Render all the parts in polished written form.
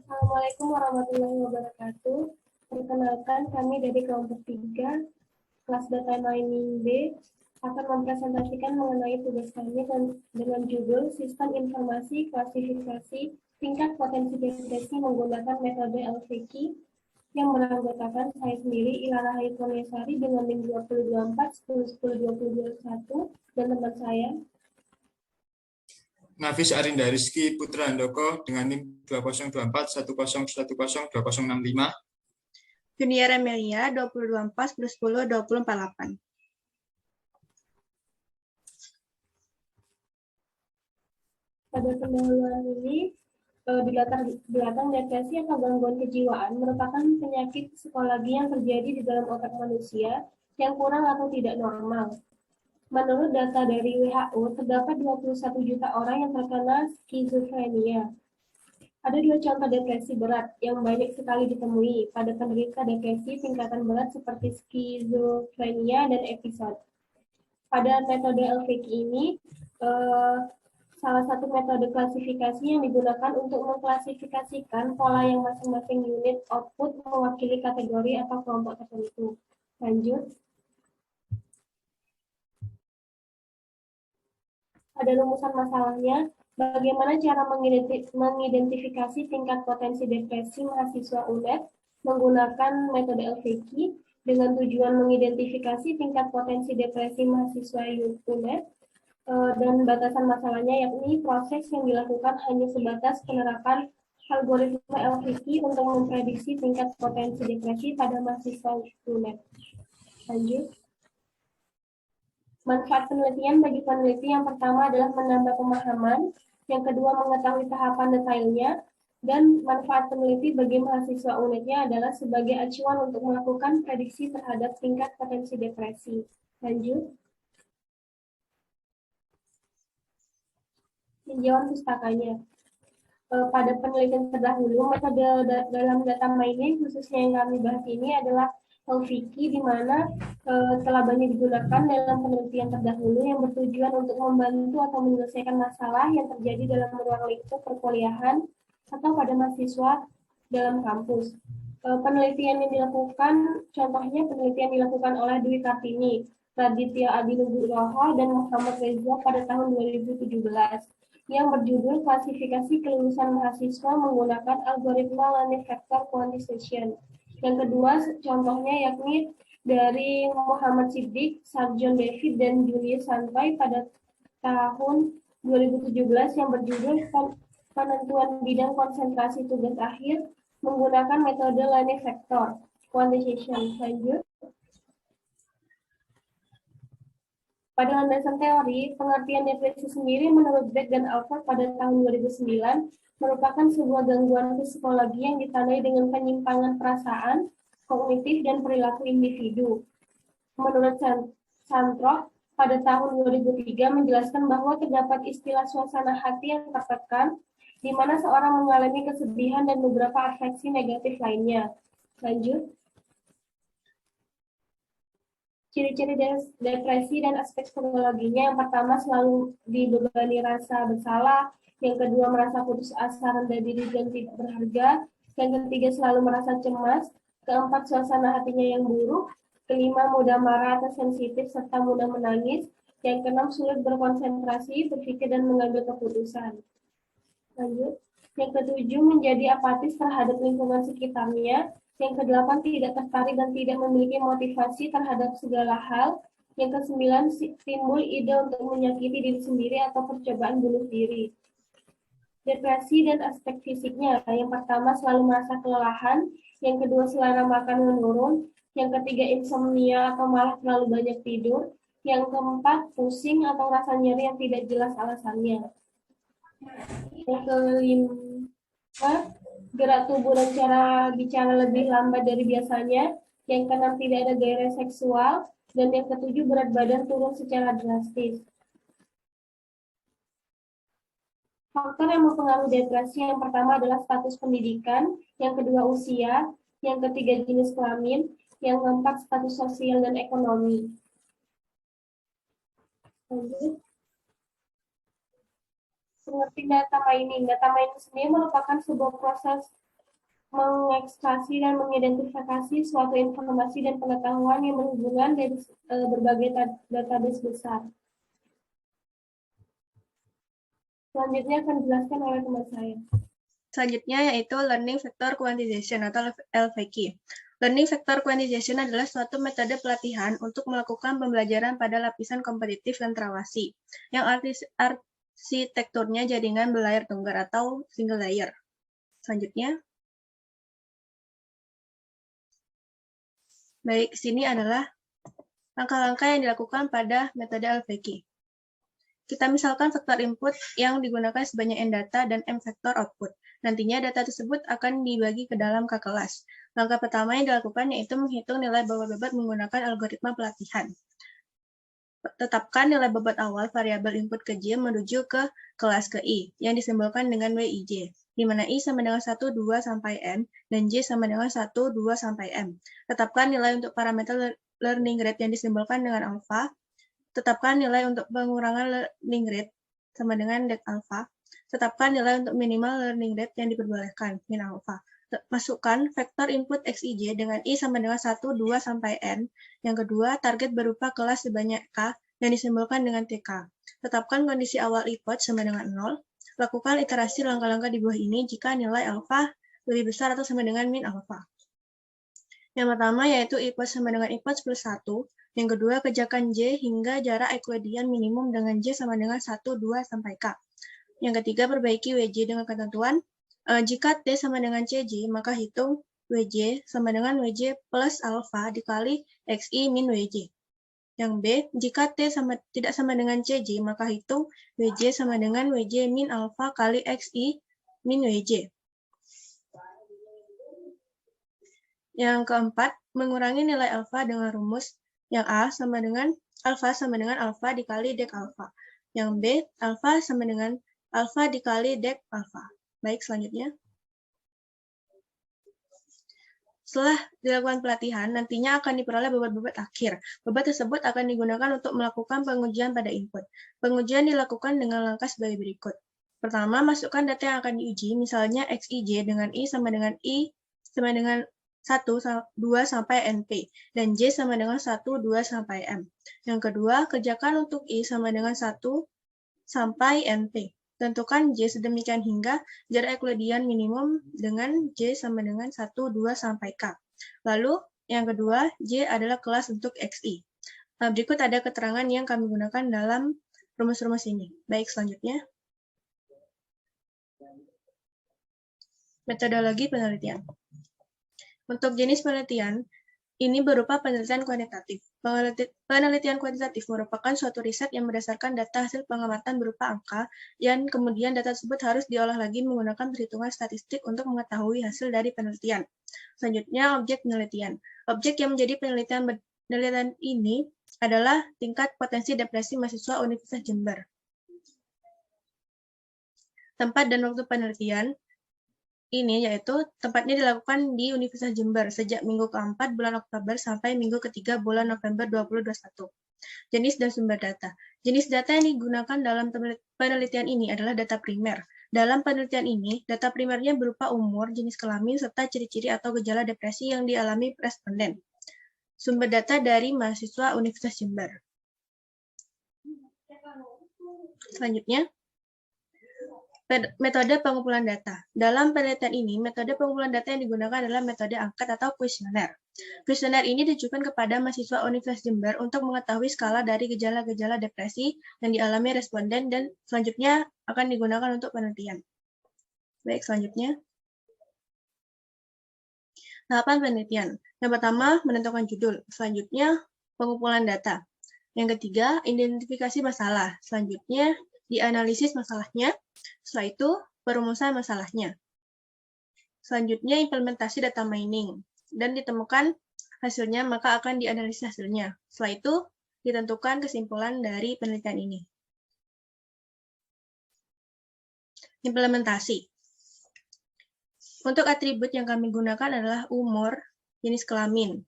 Assalamualaikum warahmatullahi wabarakatuh. Perkenalkan, kami dari kelompok 3, kelas data mining B, akan mempresentasikan mengenai tugas kami dengan judul Sistem Informasi Klasifikasi Tingkat Potensi Depresi menggunakan metode LVQ yang beranggotakan saya sendiri, Ilara Haikoniasari dengan NIM 2024 10 10 2021 dan teman saya Nafis Arinda Rizky Putra Handoko dengan NIM 2024 10 10 2065. Junior Amelia 2024 10 10 2048. Pada pendahuluan ini, di latar belakang depresi atau gangguan kejiwaan merupakan penyakit psikologi yang terjadi di dalam otak manusia yang kurang atau tidak normal. Menurut data dari WHO, terdapat 21 juta orang yang terkena skizofrenia. Ada 2 contoh depresi berat yang banyak sekali ditemui pada penderita depresi tingkatan berat seperti skizofrenia dan episode. Pada metode LVQ ini, salah satu metode klasifikasi yang digunakan untuk mengklasifikasikan pola yang masing-masing unit output mewakili kategori atau kelompok tertentu. Lanjut. Ada rumusan masalahnya. Bagaimana cara mengidentifikasi tingkat potensi depresi mahasiswa UNED menggunakan metode LVQ dengan tujuan mengidentifikasi tingkat potensi depresi mahasiswa UNED dan batasan masalahnya, yakni proses yang dilakukan hanya sebatas penerapan algoritma LVQ untuk memprediksi tingkat potensi depresi pada mahasiswa UNED. Lanjut. Manfaat penelitian bagi peneliti yang pertama adalah menambah pemahaman, yang kedua mengetahui tahapan detailnya, dan manfaat peneliti bagi mahasiswa UNED-nya adalah sebagai acuan untuk melakukan prediksi terhadap tingkat potensi depresi. Lanjut. Tinjauan pustakanya. Pada penelitian terdahulu, metode dalam data mining khususnya yang kami bahas ini adalah LVQ, di mana telah banyak digunakan dalam penelitian terdahulu yang bertujuan untuk membantu atau menyelesaikan masalah yang terjadi dalam ruang lingkup perkuliahan atau pada mahasiswa dalam kampus. Penelitian yang dilakukan, contohnya penelitian dilakukan oleh Dwi Kartini, Raditya Adinugroho, dan Muhammad Reza pada tahun 2017. Yang berjudul Klasifikasi Kelulusan Mahasiswa Menggunakan Algoritma Learning Factor Quantization. Yang kedua contohnya yakni dari Muhammad Siddiq, Sarjon David, dan Julius Santoy pada tahun 2017 yang berjudul Penentuan Bidang Konsentrasi Tugas Akhir Menggunakan Metode Learning Factor Quantization. Lanjut. Pada landasan teori, pengertian depresi sendiri menurut Beck dan Alford pada tahun 2009 merupakan sebuah gangguan psikologi yang ditandai dengan penyimpangan perasaan, kognitif, dan perilaku individu. Menurut Santrock, pada tahun 2003 menjelaskan bahwa terdapat istilah suasana hati yang tertekan, di mana seorang mengalami kesedihan dan beberapa afeksi negatif lainnya. Lanjut. Ciri-ciri depresi dan aspek psikologinya, yang pertama selalu dibebani rasa bersalah, yang kedua merasa putus asa, rendah diri, dan tidak berharga, yang ketiga selalu merasa cemas, keempat suasana hatinya yang buruk, kelima mudah marah atau sensitif serta mudah menangis, yang keenam sulit berkonsentrasi, berpikir, dan mengambil keputusan. Lanjut. Yang ketujuh menjadi apatis terhadap lingkungan sekitarnya. Yang kedelapan tidak tertarik dan tidak memiliki motivasi terhadap segala hal. Yang kesembilan timbul ide untuk menyakiti diri sendiri atau percobaan bunuh diri. Depresi dan aspek fisiknya. Yang pertama selalu merasa kelelahan. Yang kedua selera makan menurun. Yang ketiga insomnia atau malah terlalu banyak tidur. Yang keempat pusing atau rasa nyeri yang tidak jelas alasannya. Yang kelima, gerak tubuh dan cara bicara lebih lambat dari biasanya. Yang keenam, tidak ada gairah seksual. Dan yang ketujuh, berat badan turun secara drastis. Faktor yang mempengaruhi depresi yang pertama adalah status pendidikan, yang kedua usia, yang ketiga jenis kelamin, yang keempat status sosial dan ekonomi. Lanjut. Pengertian data mining. Data mining sendiri merupakan sebuah proses mengekstraksi dan mengidentifikasi suatu informasi dan pengetahuan yang berhubungan dari berbagai database besar. Selanjutnya akan dijelaskan oleh teman saya. Selanjutnya yaitu Learning Vector Quantization atau LVQ. Learning Vector Quantization adalah suatu metode pelatihan untuk melakukan pembelajaran pada lapisan kompetitif dan terawasi, yang arsitekturnya jaringan berlayar tunggal atau single layer. Selanjutnya, baik, sini adalah langkah-langkah yang dilakukan pada metode LVQ. Kita misalkan vektor input yang digunakan sebanyak n data dan m vektor output. Nantinya data tersebut akan dibagi ke dalam K kelas. Langkah pertama yang dilakukan yaitu menghitung nilai bobot menggunakan algoritma pelatihan. Tetapkan nilai bobot awal variabel input ke J menuju ke kelas ke I, yang disimbolkan dengan Wij, di mana I sama dengan 1, 2, sampai N, dan J sama dengan 1, 2, sampai M. Tetapkan nilai untuk parameter learning rate yang disimbolkan dengan alpha. Tetapkan nilai untuk pengurangan learning rate sama dengan det alpha. Tetapkan nilai untuk minimal learning rate yang diperbolehkan, min alpha. Masukkan vektor input Xij dengan I sama dengan 1, 2, sampai N. Yang kedua, target berupa kelas sebanyak K yang disimbolkan dengan TK. Tetapkan kondisi awal IPOT sama dengan 0. Lakukan iterasi langkah-langkah di bawah ini jika nilai alpha lebih besar atau sama dengan min alpha. Yang pertama yaitu IPOT sama dengan IPOT plus 1. Yang kedua, kerjakan J hingga jarak Euclidean minimum dengan J sama dengan 1, 2, sampai K. Yang ketiga, perbaiki WJ dengan ketentuan, jika T sama dengan CJ, maka hitung WJ sama dengan WJ plus alpha dikali XI min WJ. Yang B, jika T tidak sama dengan CJ, maka hitung WJ sama dengan WJ min alpha kali XI min WJ. Yang keempat, mengurangi nilai alpha dengan rumus yang A sama dengan alpha dikali dek alpha. Yang B, alpha sama dengan alpha dikali dek alpha. Baik, selanjutnya. Setelah dilakukan pelatihan, nantinya akan diperoleh bobot-bobot akhir. Bobot tersebut akan digunakan untuk melakukan pengujian pada input. Pengujian dilakukan dengan langkah sebagai berikut. Pertama, masukkan data yang akan diuji, misalnya Xij dengan I sama dengan 1, 2, sampai NP, dan J sama dengan 1, 2, sampai M. Yang kedua, kerjakan untuk I sama dengan 1, sampai NP. Tentukan J sedemikian hingga jarak Euclidean minimum dengan J sama dengan 1, 2, sampai K. Lalu, yang kedua, J adalah kelas untuk XI. Berikut ada keterangan yang kami gunakan dalam rumus-rumus ini. Baik, selanjutnya. Metodologi penelitian. Untuk jenis penelitian, ini berupa penelitian kuantitatif. Penelitian kuantitatif merupakan suatu riset yang berdasarkan data hasil pengamatan berupa angka, yang kemudian data tersebut harus diolah lagi menggunakan perhitungan statistik untuk mengetahui hasil dari penelitian. Selanjutnya, objek penelitian. Objek yang menjadi penelitian ini adalah tingkat potensi depresi mahasiswa Universitas Jember. Tempat dan waktu penelitian ini yaitu tempatnya dilakukan di Universitas Jember sejak minggu keempat bulan Oktober sampai minggu ketiga bulan November 2021. Jenis dan sumber data. Jenis data yang digunakan dalam penelitian ini adalah data primer. Dalam penelitian ini, data primernya berupa umur, jenis kelamin, serta ciri-ciri atau gejala depresi yang dialami responden. Sumber data dari mahasiswa Universitas Jember. Selanjutnya, metode pengumpulan data. Dalam penelitian ini, metode pengumpulan data yang digunakan adalah metode angket atau kuesioner. Kuesioner ini ditujukan kepada mahasiswa Universitas Jember untuk mengetahui skala dari gejala-gejala depresi yang dialami responden dan selanjutnya akan digunakan untuk penelitian. Baik, selanjutnya. Tahapan penelitian. Yang pertama, menentukan judul. Selanjutnya, pengumpulan data. Yang ketiga, identifikasi masalah. Selanjutnya, dianalisis masalahnya. Setelah itu, perumusan masalahnya. Selanjutnya, implementasi data mining. Dan ditemukan hasilnya, maka akan dianalisis hasilnya. Setelah itu, ditentukan kesimpulan dari penelitian ini. Implementasi. Untuk atribut yang kami gunakan adalah umur, jenis kelamin,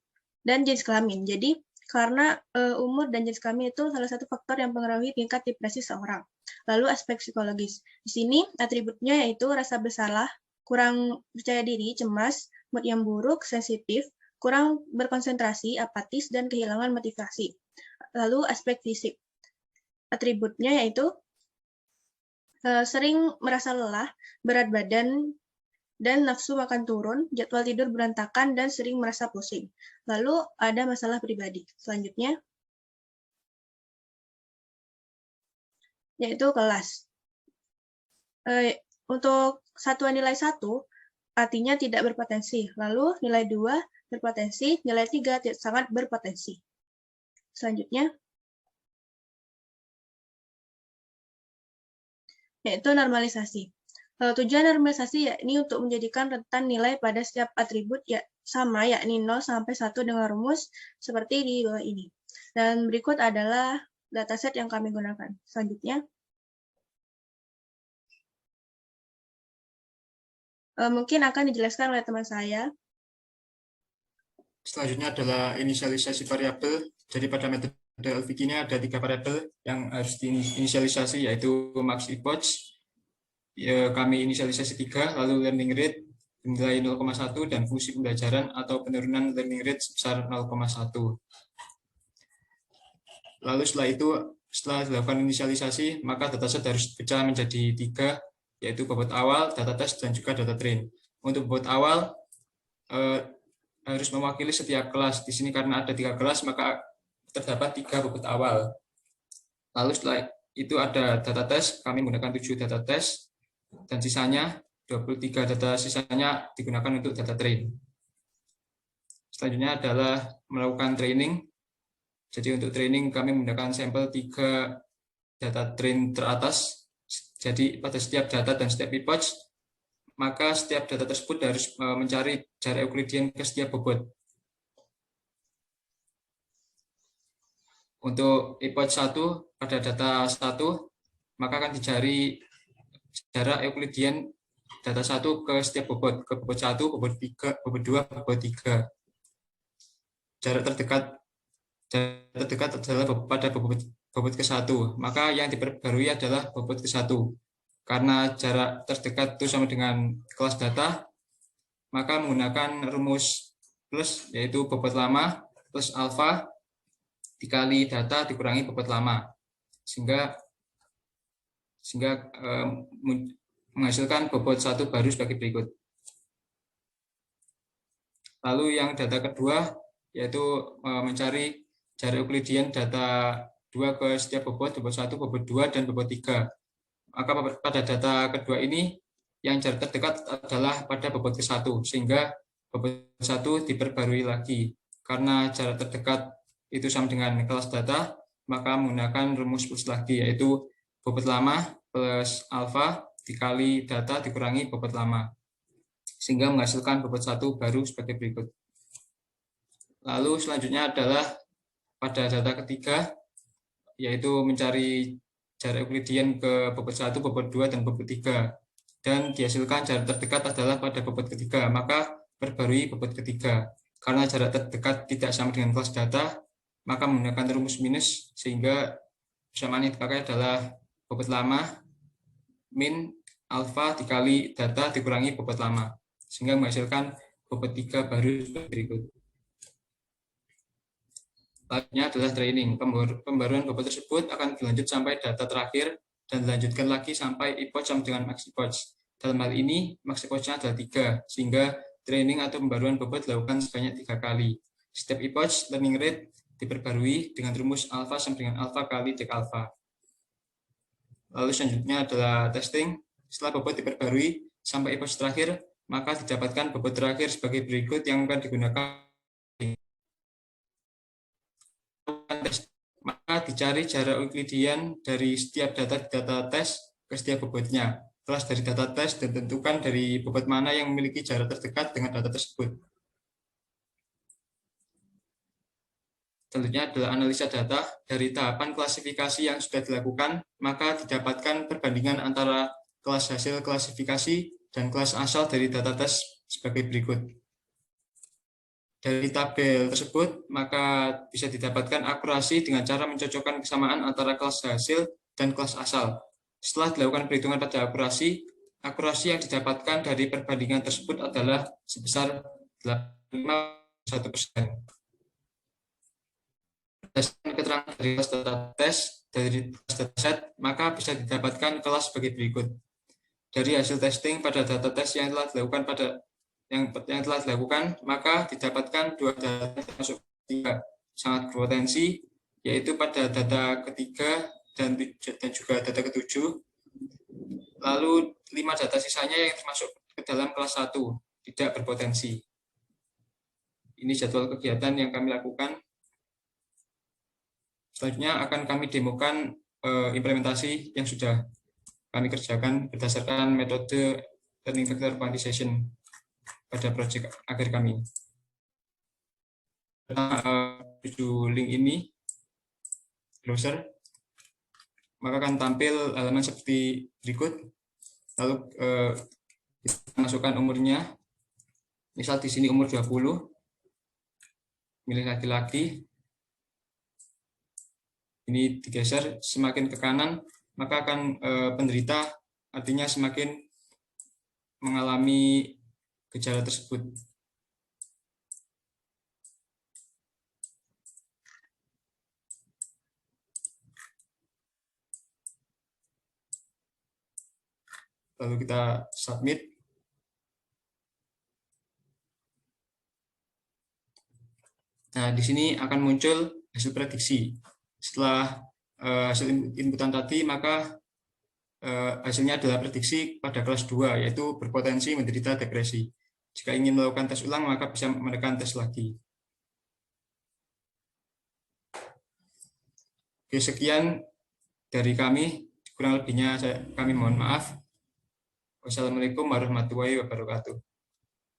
dan jenis kelamin. Jadi, karena umur dan jenis kelamin itu salah satu faktor yang mempengaruhi tingkat depresi seorang. Lalu aspek psikologis. Di sini atributnya yaitu rasa bersalah, kurang percaya diri, cemas, mood yang buruk, sensitif, kurang berkonsentrasi, apatis, dan kehilangan motivasi. Lalu aspek fisik. Atributnya yaitu sering merasa lelah, berat badan, dan nafsu makan turun, jadwal tidur berantakan, dan sering merasa pusing. Lalu ada masalah pribadi. Selanjutnya, yaitu kelas. Untuk satuan nilai 1, artinya tidak berpotensi. Lalu nilai 2 berpotensi, nilai 3 sangat berpotensi. Selanjutnya, yaitu normalisasi. Tujuan normalisasi yakni untuk menjadikan rentan nilai pada setiap atribut sama, yakni 0 sampai 1 dengan rumus seperti di bawah ini. Dan berikut adalah dataset yang kami gunakan. Selanjutnya, mungkin akan dijelaskan oleh teman saya. Selanjutnya adalah inisialisasi variabel. Jadi pada metode LVG ini ada 3 variabel yang harus diinisialisasi, yaitu max epoch, kami inisialisasi 3, lalu learning rate nilai 0,1, dan fungsi pembelajaran atau penurunan learning rate sebesar 0,1. Lalu setelah dilakukan inisialisasi, maka dataset harus dipecah menjadi 3, yaitu bobot awal, data test, dan juga data train. Untuk bobot awal harus mewakili setiap kelas. Di sini karena ada 3 kelas, maka terdapat 3 bobot awal. Lalu setelah itu ada data test, kami menggunakan 7 data test, dan sisanya 23 data sisanya digunakan untuk data train. Selanjutnya adalah melakukan training. Jadi untuk training kami menggunakan sampel 3 data train teratas. Jadi pada setiap data dan setiap epoch, maka setiap data tersebut harus mencari jarak Euclidean ke setiap bobot. Untuk epoch 1 pada data 1, maka akan dicari jarak Euclidean data 1 ke setiap bobot, ke bobot 1, bobot 3, bobot 2, bobot 3. Jarak terdekat adalah pada bobot ke-1, maka yang diperbarui adalah bobot ke-1. Karena jarak terdekat itu sama dengan kelas data, maka menggunakan rumus plus, yaitu bobot lama plus alfa dikali data dikurangi bobot lama, sehingga menghasilkan bobot 1 baru sebagai berikut. Lalu yang data kedua yaitu mencari jarak Euclidean data 2 ke setiap bobot 1, bobot 2, dan bobot 3. Maka pada data kedua ini yang jarak terdekat adalah pada bobot ke-1, sehingga bobot 1 diperbarui lagi. Karena jarak terdekat itu sama dengan kelas data, maka menggunakan rumus plus lagi, yaitu bobot lama plus alfa dikali data dikurangi bobot lama, sehingga menghasilkan bobot 1 baru sebagai berikut. Lalu selanjutnya adalah pada data ketiga, yaitu mencari jarak Euclidean ke bobot 1, bobot 2, dan bobot 3. Dan dihasilkan jarak terdekat adalah pada bobot ketiga, maka perbarui bobot ketiga. Karena jarak terdekat tidak sama dengan kelas data, maka menggunakan rumus minus, sehingga persamaan yang dipakai adalah bobot lama min alfa dikali data dikurangi bobot lama, sehingga menghasilkan bobot 3 baru sebagai berikut. Selanjutnya adalah training. Pembaruan bobot tersebut akan dilanjut sampai data terakhir dan dilanjutkan lagi sampai epoch sama dengan max epoch. Dalam hal ini, max epoch-nya adalah 3, sehingga training atau pembaruan bobot dilakukan sebanyak 3 kali. Setiap epoch, learning rate diperbarui dengan rumus alfa sama dengan alfa kali dek alfa. Lalu selanjutnya adalah testing. Setelah bobot diperbarui sampai epoch terakhir, maka didapatkan bobot terakhir sebagai berikut yang akan digunakan. Maka dicari jarak Euclidean dari setiap data tes ke setiap bobotnya. Kelas dari data tes dan tentukan dari bobot mana yang memiliki jarak terdekat dengan data tersebut. Selanjutnya adalah analisa data. Dari tahapan klasifikasi yang sudah dilakukan, maka didapatkan perbandingan antara kelas hasil klasifikasi dan kelas asal dari data tes sebagai berikut. Dari tabel tersebut, maka bisa didapatkan akurasi dengan cara mencocokkan kesamaan antara kelas hasil dan kelas asal. Setelah dilakukan perhitungan pada akurasi, akurasi yang didapatkan dari perbandingan tersebut adalah sebesar 85,1%. Berdasarkan keterangan dari kelas data tes dari kelas dataset, maka bisa didapatkan kelas sebagai berikut. Dari hasil testing pada data tes yang telah dilakukan maka didapatkan dua data termasuk tiga sangat berpotensi, yaitu pada data ketiga dan juga data ketujuh. Lalu 5 data sisanya yang termasuk ke dalam kelas 1 tidak berpotensi. Ini jadwal kegiatan yang kami lakukan. Selanjutnya akan kami demokan implementasi yang sudah kami kerjakan berdasarkan metode learning vector quantization pada proyek akhir kami. Tujuh link ini browser, maka akan tampil halaman seperti berikut. Lalu kita masukkan umurnya. Misal di sini umur 20, milih laki-laki. Ini digeser semakin ke kanan, maka akan penderita artinya semakin mengalami gejala tersebut. Lalu kita submit. Nah, di sini akan muncul hasil prediksi. Setelah hasil inputan tadi, maka hasilnya adalah prediksi pada kelas 2, yaitu berpotensi menderita depresi. Jika ingin melakukan tes ulang, maka bisa menekan tes lagi. Oke, sekian dari kami. Kurang lebihnya kami mohon maaf. Wassalamualaikum warahmatullahi wabarakatuh.